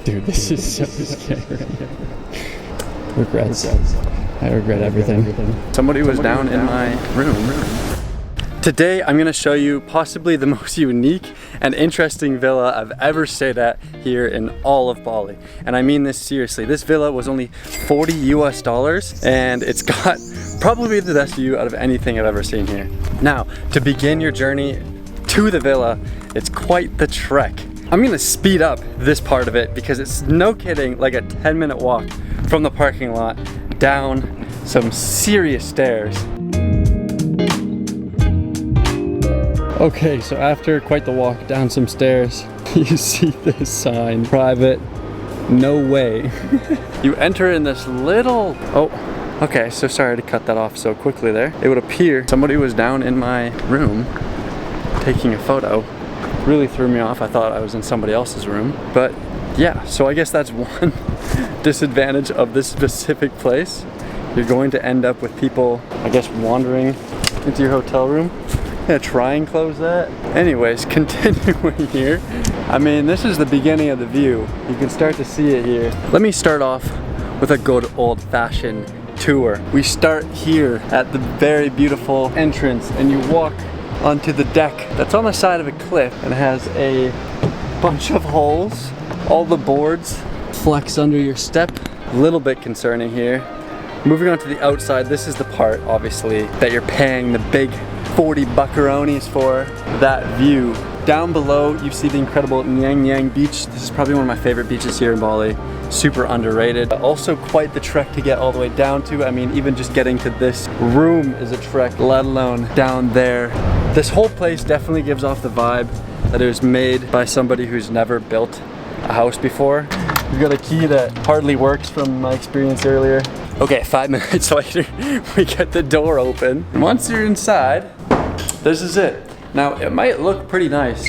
Dude, this is so scary. Regrets. I regret everything. Somebody was down in my room. Today I'm going to show you possibly the most unique and interesting villa I've ever stayed at here in all of Bali. And I mean this seriously. This villa was only $40 US and it's got probably the best view out of anything I've ever seen here. Now, to begin your journey to the villa, it's quite the trek. I'm going to speed up this part of it because it's no kidding like a 10-minute walk from the parking lot down some serious stairs. Okay, so after quite the walk down some stairs, you see this sign, private, no way. You enter in this little, okay, so sorry to cut that off so quickly there. It would appear somebody was down in my room taking a photo. Really threw me off. I thought I was in somebody else's room. But yeah, so I guess that's one disadvantage of this specific place. You're going to end up with people, I guess, wandering into your hotel room. Yeah, try and close that. Anyways, continuing here. I mean, this is the beginning of the view. You can start to see it here. Let me start off with a good old-fashioned tour. We start here at the very beautiful entrance and you walk onto the deck that's on the side of a cliff and has a bunch of holes. All the boards flex under your step. A little bit concerning here. Moving on to the outside, this is the part, obviously, that you're paying the big 40 buckaronis for, that view. Down below, you see the incredible Nyang Nyang beach. This is probably one of my favorite beaches here in Bali. Super underrated. Also quite the trek to get all the way down to. I mean, even just getting to this room is a trek, let alone down there. This whole place definitely gives off the vibe that it was made by somebody who's never built a house before. We've got a key that hardly works from my experience earlier. Okay, 5 minutes later, we get the door open. And once you're inside, this is it. Now, it might look pretty nice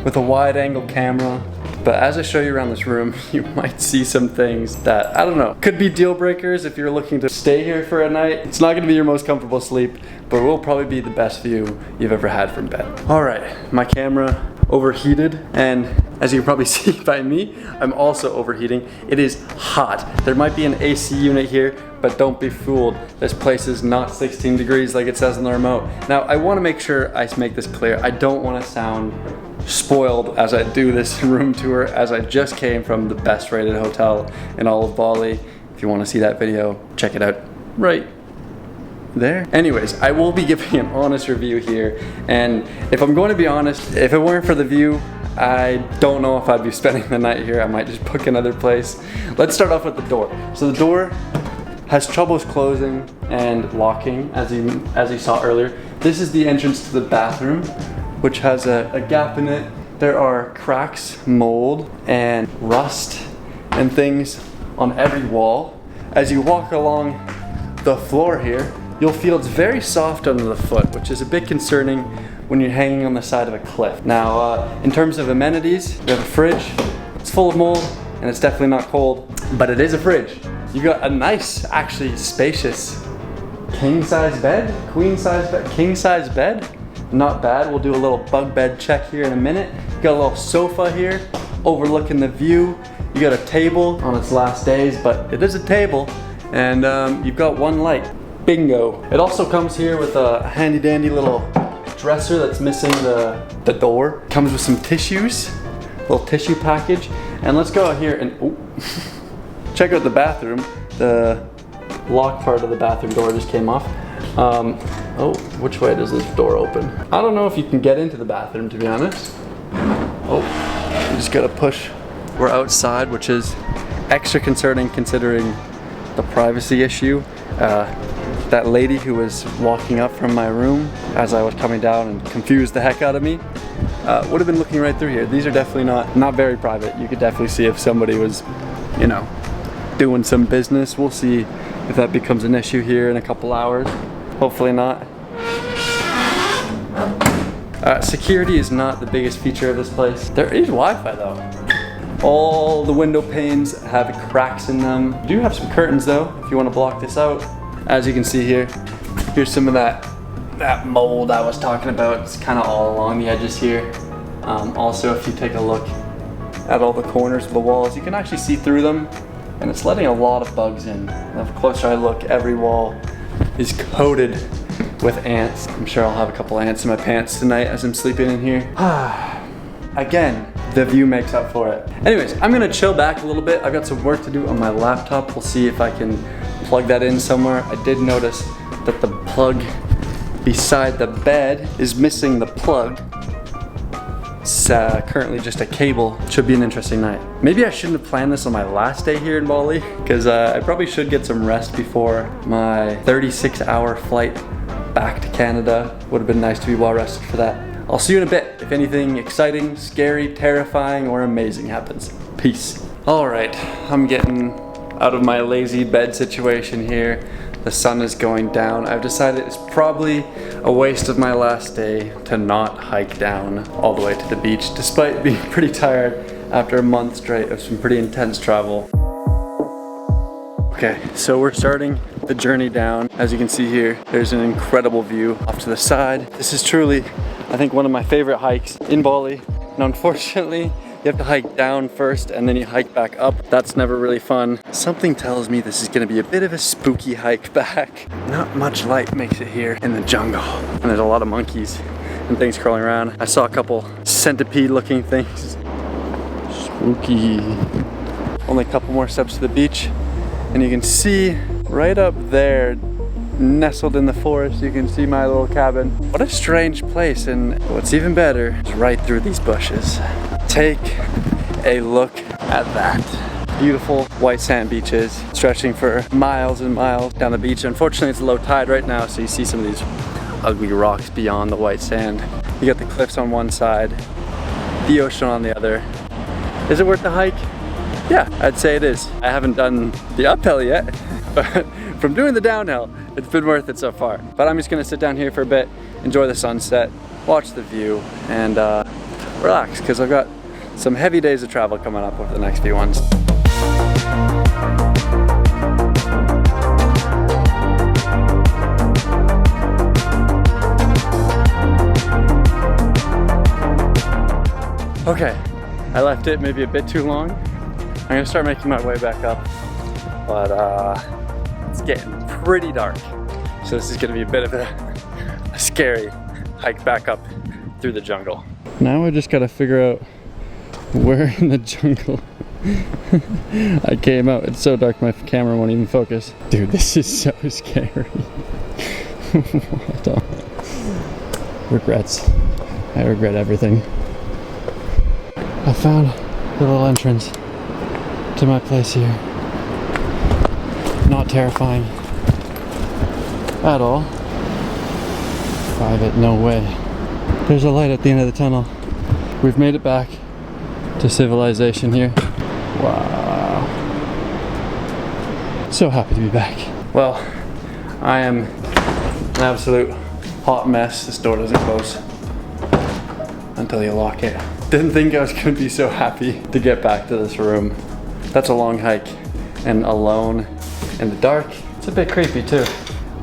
with a wide angle camera, but as I show you around this room, you might see some things that, I don't know, could be deal breakers if you're looking to stay here for a night. It's not gonna be your most comfortable sleep, but it will probably be the best view you've ever had from bed. All right, my camera overheated, and as you can probably see by me, I'm also overheating. It is hot. There might be an AC unit here, but don't be fooled. This place is not 16 degrees like it says on the remote. Now, I wanna make sure I make this clear. I don't wanna sound spoiled as I do this room tour, as I just came from the best rated hotel in all of Bali. If you wanna see that video, check it out right there. Anyways, I will be giving an honest review here, and if I'm going to be honest, if it weren't for the view, I don't know if I'd be spending the night here. I might just book another place. Let's start off with the door. So the door has troubles closing and locking, as you saw earlier. This is the entrance to the bathroom, which has a gap in it. There are cracks, mold, and rust and things on every wall. As you walk along the floor here, you'll feel it's very soft under the foot, which is a bit concerning when you're hanging on the side of a cliff. Now, in terms of amenities, we have a fridge. It's full of mold, and it's definitely not cold, but it is a fridge. You got a nice, actually spacious king-size bed, queen-size bed, king-size bed. Not bad. We'll do a little bug bed check here in a minute. You got a little sofa here, overlooking the view. You got a table on its last days, but it is a table, and you've got one light. Bingo. It also comes here with a handy dandy little dresser that's missing the door. Comes with some tissues, little tissue package. And let's go out here and check out the bathroom. The lock part of the bathroom door just came off. Which way does this door open? I don't know if you can get into the bathroom, to be honest. You just gotta push. We're outside, which is extra concerning considering the privacy issue. That lady who was walking up from my room as I was coming down and confused the heck out of me would have been looking right through here. These are definitely not very private. You could definitely see if somebody was, you know, doing some business. We'll see if that becomes an issue here in a couple hours. Hopefully not. Security is not the biggest feature of this place. There is Wi-Fi though. All the window panes have cracks in them. You do have some curtains though, if you want to block this out. As you can see here, here's some of that mold I was talking about. It's kind of all along the edges here. Also, if you take a look at all the corners of the walls. You can actually see through them, and it's letting a lot of bugs in. The closer I look, every wall is coated with ants. I'm sure I'll have a couple ants in my pants tonight as I'm sleeping in here. Again, the view makes up for it. Anyways, I'm gonna chill back a little bit. I've got some work to do on my laptop. We'll see if I can plug that in somewhere. I did notice that the plug beside the bed is missing the plug. It's currently just a cable. Should be an interesting night. Maybe I shouldn't have planned this on my last day here in Bali, because I probably should get some rest before my 36-hour flight back to Canada. Would have been nice to be well rested for that. I'll see you in a bit if anything exciting, scary, terrifying, or amazing happens. Peace. All right, I'm getting out of my lazy bed situation here. The sun is going down. I've decided it's probably a waste of my last day to not hike down all the way to the beach, despite being pretty tired after a month straight of some pretty intense travel. Okay, so we're starting the journey down. As you can see here, there's an incredible view off to the side. This is truly, I think, one of my favorite hikes in Bali. And unfortunately, you have to hike down first and then you hike back up. That's never really fun. Something tells me this is gonna be a bit of a spooky hike back. Not much light makes it here in the jungle. And there's a lot of monkeys and things crawling around. I saw a couple centipede looking things. Spooky. Only a couple more steps to the beach. And you can see right up there, nestled in the forest, you can see my little cabin. What a strange place, and what's even better is right through these bushes. Take a look at that. Beautiful white sand beaches stretching for miles and miles down the beach. Unfortunately, it's low tide right now, so you see some of these ugly rocks beyond the white sand. You got the cliffs on one side, the ocean on the other. Is it worth the hike? Yeah, I'd say it is. I haven't done the uphill yet, but from doing the downhill, it's been worth it so far. But I'm just gonna sit down here for a bit, enjoy the sunset, watch the view, and relax, because I've got some heavy days of travel coming up over the next few ones. Okay, I left it maybe a bit too long. I'm gonna start making my way back up, but it's getting pretty dark. So this is gonna be a bit of a scary hike back up through the jungle. Now I just gotta figure out where in the jungle I came out. It's so dark my camera won't even focus. Dude, this is so scary. What the? Regrets. I regret everything. I found the little entrance to my place here. Not terrifying at all. Private, no way. There's a light at the end of the tunnel. We've made it back to civilization here. Wow. So happy to be back. Well, I am an absolute hot mess. This door doesn't close until you lock it. Didn't think I was gonna be so happy to get back to this room. That's a long hike and alone in the dark. It's a bit creepy too.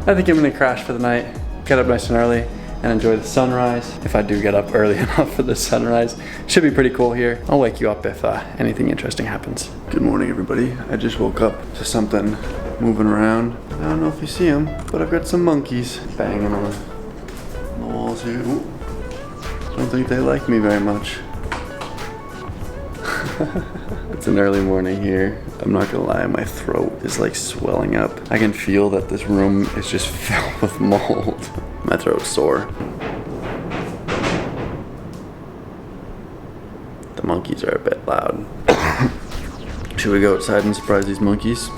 I think I'm gonna crash for the night, get up nice and early, and enjoy the sunrise. If I do get up early enough for the sunrise, should be pretty cool here. I'll wake you up if anything interesting happens. Good morning, everybody. I just woke up to something moving around. I don't know if you see them, but I've got some monkeys banging on the walls here. Ooh. Don't think they like me very much. It's an early morning here. I'm not gonna lie, my throat is like swelling up. I can feel that this room is just filled with mold. My throat's sore. The monkeys are a bit loud. Should we go outside and surprise these monkeys?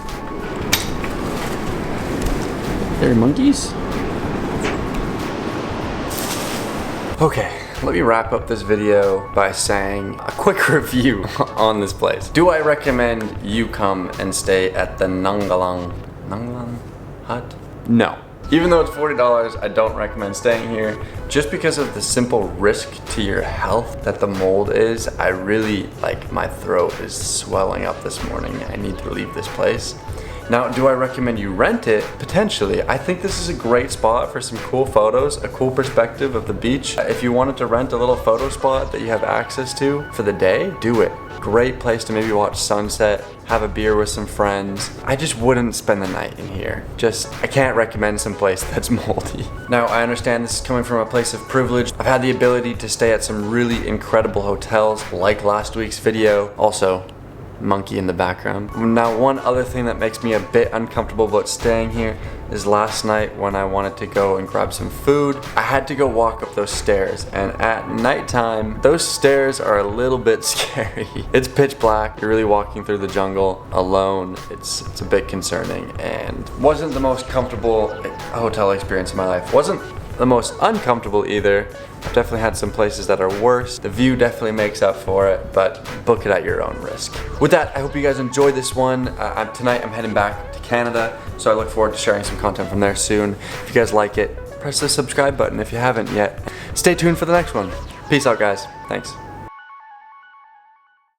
They're monkeys? Okay. Let me wrap up this video by saying a quick review on this place. Do I recommend you come and stay at the Nangalang hut? No. Even though it's $40, I don't recommend staying here just because of the simple risk to your health that the mold is. My throat is swelling up this morning. I need to leave this place. Now, do I recommend you rent it? Potentially. I think this is a great spot for some cool photos, a cool perspective of the beach. If you wanted to rent a little photo spot that you have access to for the day, do it. Great place to maybe watch sunset, have a beer with some friends. I just wouldn't spend the night in here. I can't recommend some place that's moldy. Now, I understand this is coming from a place of privilege. I've had the ability to stay at some really incredible hotels, like last week's video. Also, monkey in the background. Now, one other thing that makes me a bit uncomfortable about staying here is last night when I wanted to go and grab some food, I had to go walk up those stairs, and at nighttime, those stairs are a little bit scary. It's pitch black, you're really walking through the jungle alone. It's a bit concerning, and wasn't the most comfortable hotel experience in my life. Wasn't the most uncomfortable either. I've definitely had some places that are worse. The view definitely makes up for it, but book it at your own risk. With that, I hope you guys enjoyed this one. Tonight I'm heading back to Canada, so I look forward to sharing some content from there soon. If you guys like it, press the subscribe button if you haven't yet. Stay tuned for the next one. Peace out, guys. Thanks.